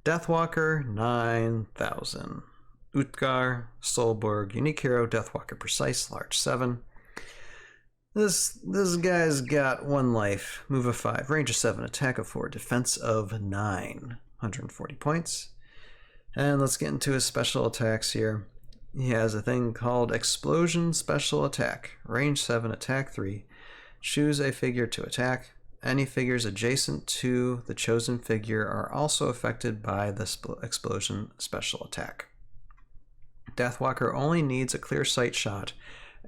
Deathwalker 9000. Utgar, Solberg, Unique Hero, Deathwalker Precise, Large 7. This guy's got 1 life, move of 5, range of 7, attack of 4, defense of 9, 140 points. And let's get into his special attacks here. He has a thing called Explosion Special Attack, range 7, attack 3. Choose a figure to attack. Any figures adjacent to the chosen figure are also affected by the Explosion Special Attack. Deathwalker only needs a clear sight shot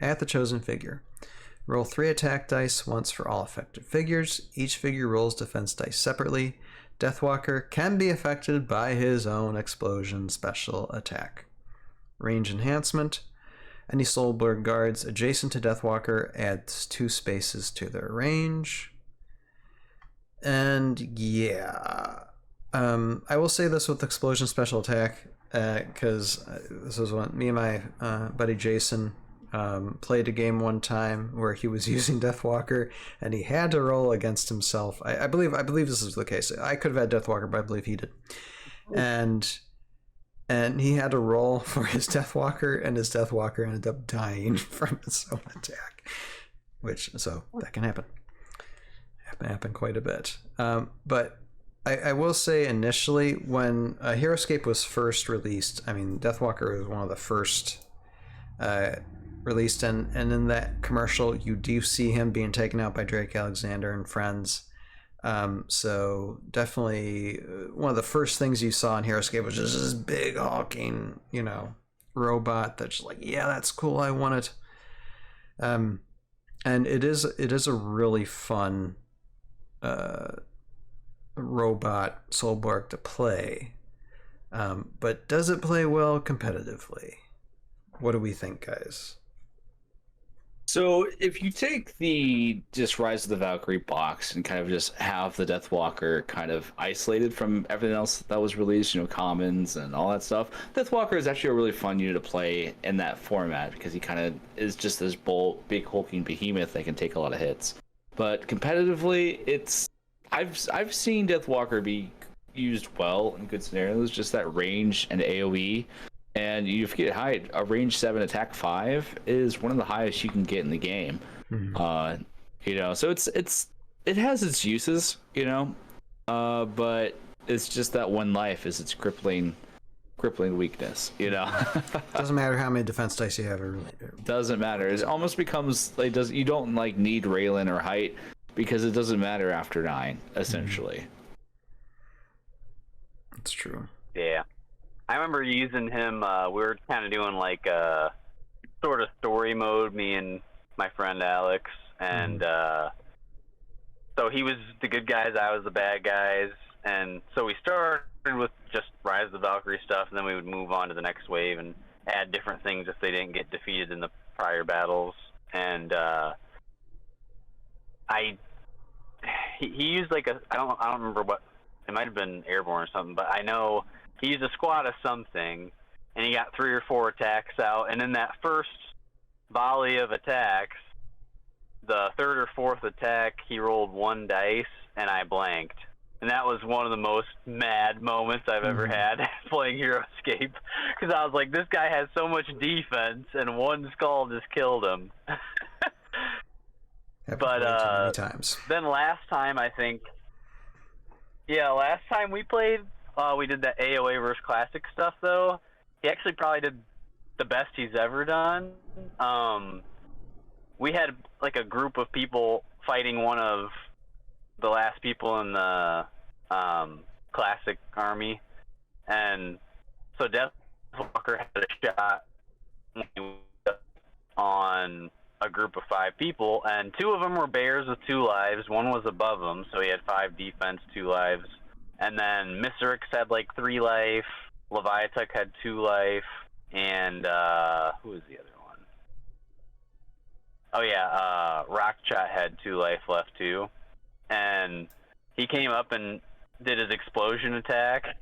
at the chosen figure. Roll 3 attack dice once for all affected figures. Each figure rolls defense dice separately. Deathwalker can be affected by his own Explosion Special Attack. Range enhancement. Any Solberg guards adjacent to Deathwalker adds 2 spaces to their range. And yeah, I will say this with Explosion Special Attack, because this was when me and my buddy Jason played a game one time where he was using Deathwalker and he had to roll against himself. I believe this is the case. I could have had Deathwalker, but I believe he did. And he had to roll for his Deathwalker, and his Deathwalker ended up dying from his own attack. So that can happen. Happen quite a bit. But I will say initially, when Heroscape was first released, I mean, Deathwalker was one of the first released, and in that commercial, you do see him being taken out by Drake Alexander and friends. So definitely one of the first things you saw in Heroscape was just this big hulking, robot that's like, yeah, that's cool, I want it. And it is a really fun robot Solberg to play. But does it play well competitively? What do we think, guys? So if you take the just Rise of the Valkyrie box and kind of just have the Deathwalker kind of isolated from everything else that was released, commons and all that stuff, Deathwalker is actually a really fun unit to play in that format because he kind of is just this big hulking behemoth that can take a lot of hits. But competitively, I've seen Deathwalker be used well in good scenarios, just that range and AoE. And you forget height. A range 7 attack 5 is one of the highest you can get in the game. Mm-hmm. So it has its uses, but it's just that 1 life is its crippling weakness, Doesn't matter how many defense dice you have. It really doesn't matter. It almost becomes like you don't need Raylan or height because it doesn't matter after 9 essentially. That's true. Yeah. I remember using him, we were kind of doing like a sort of story mode, me and my friend Alex, and so he was the good guys, I was the bad guys, and so we started with just Rise of the Valkyrie stuff, and then we would move on to the next wave and add different things if they didn't get defeated in the prior battles, and he used like I don't remember what, it might have been Airborne or something, but I know he used a squad of something, and he got 3 or 4 attacks out, and in that first volley of attacks, the 3rd or 4th attack, he rolled 1 dice, and I blanked. And that was one of the most mad moments I've ever had playing Heroscape, because I was like, this guy has so much defense, and 1 skull just killed him. But many times. Then last time, I think, last time we played, we did that AOA versus Classic stuff, though. He actually probably did the best he's ever done. We had like a group of people fighting one of the last people in the Classic army, and so Deathwalker had a shot on a group of 5 people, and 2 of them were bears with 2 lives. 1 was above him, so he had 5 defense, 2 lives. And then Miserix had like 3 life, Leviathan had 2 life, and who was the other one? Oh yeah, Rockshot had 2 life left too. And he came up and did his explosion attack,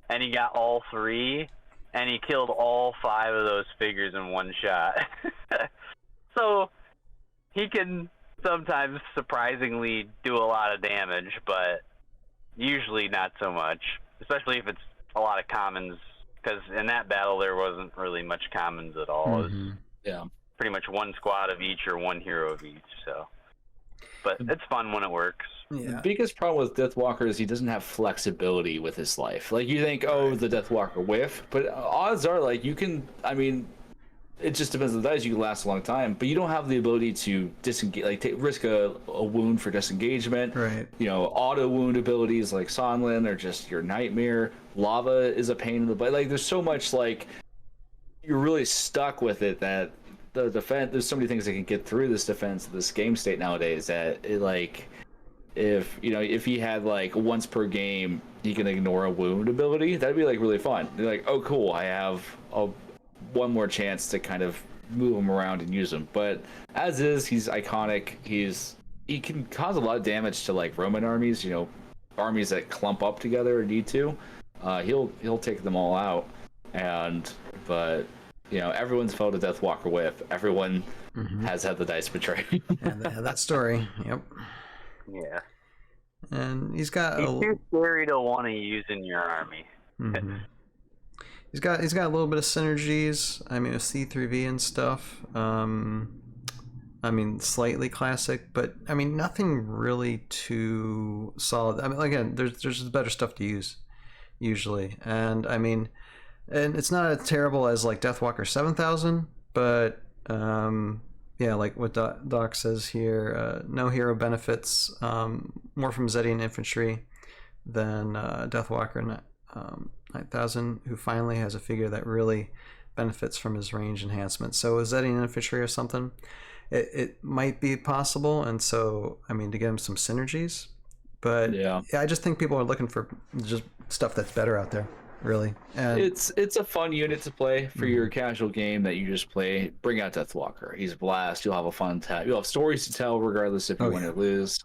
and he got all 3, and he killed all 5 of those figures in 1 shot. So he can sometimes surprisingly do a lot of damage, but usually not so much. especially if it's a lot of commons, because in that battle there wasn't really much commons at all. It was pretty much one squad of each or one hero of each. So, but it's fun when it works. Yeah. The biggest problem with Deathwalker is he doesn't have flexibility with his life. Like, you think, oh, the Deathwalker whiff, but odds are, like, you can, I mean, it just depends on the dice. You can last a long time, but you don't have the ability to disengage, like risk a wound for disengagement. Right. You know, auto wound abilities like Sonlin or just your Nightmare. Lava is a pain in the butt. Like, there's so much, like, you're really stuck with it that the defense, there's so many things that can get through this defense, this game state nowadays that it, like, if he had like once per game he can ignore a wound ability, that'd be like really fun. You're like, oh cool, I have one more chance to kind of move him around and use him. But as is, he's iconic. He can cause a lot of damage to like Roman armies, armies that clump up together or need to. He'll take them all out. But everyone's felt a Deathwalker whiff. Everyone has had the dice betrayed. And that story. Yep. Yeah. And he's too scary to want to use in your army. He's got a little bit of synergies. I mean, with C3V and stuff. I mean, slightly classic, but I mean, nothing really too solid. I mean, again, there's just better stuff to use usually, and I mean, and it's not as terrible as like Deathwalker 7000, but yeah, like what Doc says here, no hero benefits more from Zedian infantry than Deathwalker 9000, who finally has a figure that really benefits from his range enhancement. So with Zedian infantry or something, it might be possible, and so I mean to get him some synergies. But yeah, I just think people are looking for just stuff that's better out there. Really, and it's a fun unit to play for your casual game that you just play. Bring out Deathwalker. He's a blast. You'll have a fun time. You'll have stories to tell regardless if you win or lose.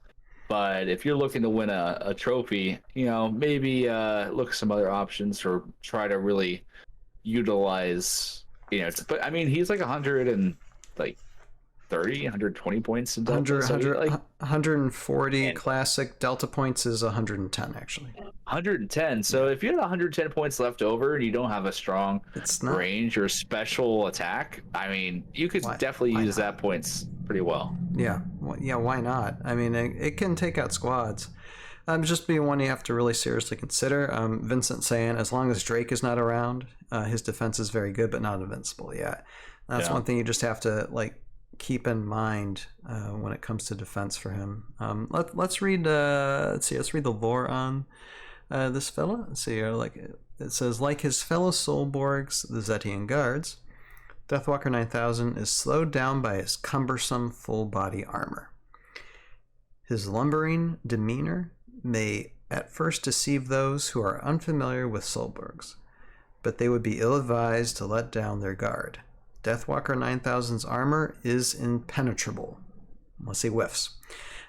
But if you're looking to win a trophy, maybe look at some other options or try to really utilize. But I mean, he's like 120 points in Delta. 140 classic. Delta points is 110 actually. 110. So if you had 110 points left over and you don't have a strong range or special attack, I mean, you could definitely use that points pretty well. Yeah. Why not? I mean, it can take out squads. Just be one you have to really seriously consider. Vincent saying, as long as Drake is not around, his defense is very good, but not invincible yet. That's one thing you just have to keep in mind when it comes to defense for him. Let's read. Let's read the lore on this fella. Let's see here. It says, like his fellow Soulborgs, the Zetian guards, Deathwalker 9000 is slowed down by his cumbersome full body armor. His lumbering demeanor may at first deceive those who are unfamiliar with Soulborgs, but they would be ill-advised to let down their guard. Deathwalker 9000's armor is impenetrable, unless he whiffs,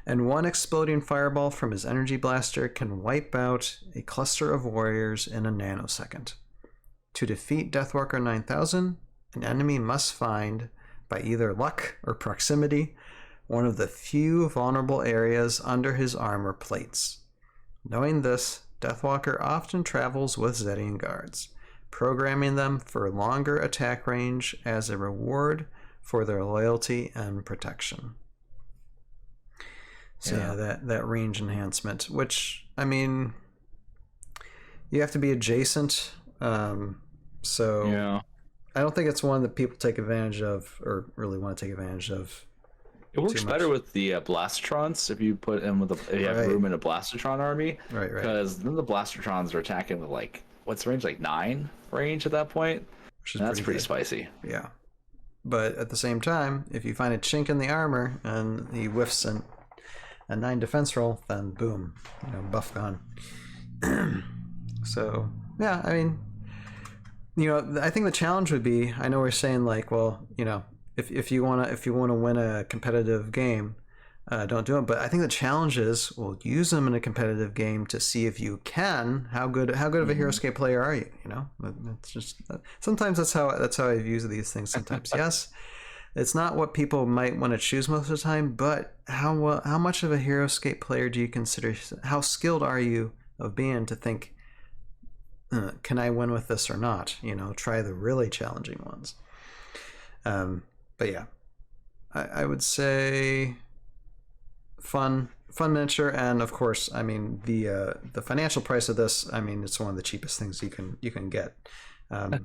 and one exploding fireball from his energy blaster can wipe out a cluster of warriors in a nanosecond. To defeat Deathwalker 9000, an enemy must find, by either luck or proximity, one of the few vulnerable areas under his armor plates. Knowing this, Deathwalker often travels with Zedian guards, programming them for longer attack range as a reward for their loyalty and protection. So that range enhancement, which, I mean, you have to be adjacent. So I don't think it's one that people take advantage of or really want to take advantage of. It works better with the Blastotrons if you put him with if you have room in a Blastotron army. Right. Because then the Blastotrons are attacking with what's the range, 9 range at that point? That's pretty spicy. Yeah. But at the same time, if you find a chink in the armor and he whiffs a 9 defense roll, then boom, buff gone. So yeah, I mean, I think the challenge would be, I know we're saying if you want to win a competitive game, don't do it. But I think the challenge is, use them in a competitive game to see if you can. How good of a Heroscape player are you? It's just sometimes that's how I view these things. Sometimes yes, it's not what people might want to choose most of the time, but how much of a Heroscape player do you consider? How skilled are you of being to think can I win with this or not? Try the really challenging ones. But yeah, I would say fun miniature, and of course, I mean the financial price of this. I mean, it's one of the cheapest things you can get.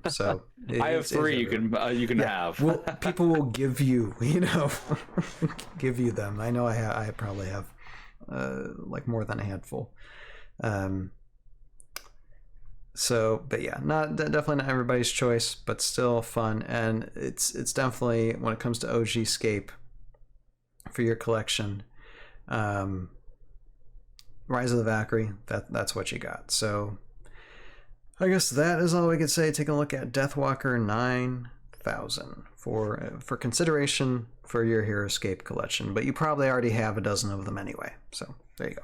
So I have three. You can have. Well, people will give you, give you them. I know I probably have like more than a handful. So, but yeah, definitely not everybody's choice, but still fun, and it's definitely, when it comes to OG Scape for your collection, Rise of the Valkyrie, that's what you got. So I guess that is all we could say. Take a look at Deathwalker 9000 for consideration for your Heroscape collection, but you probably already have a dozen of them anyway. So there you go.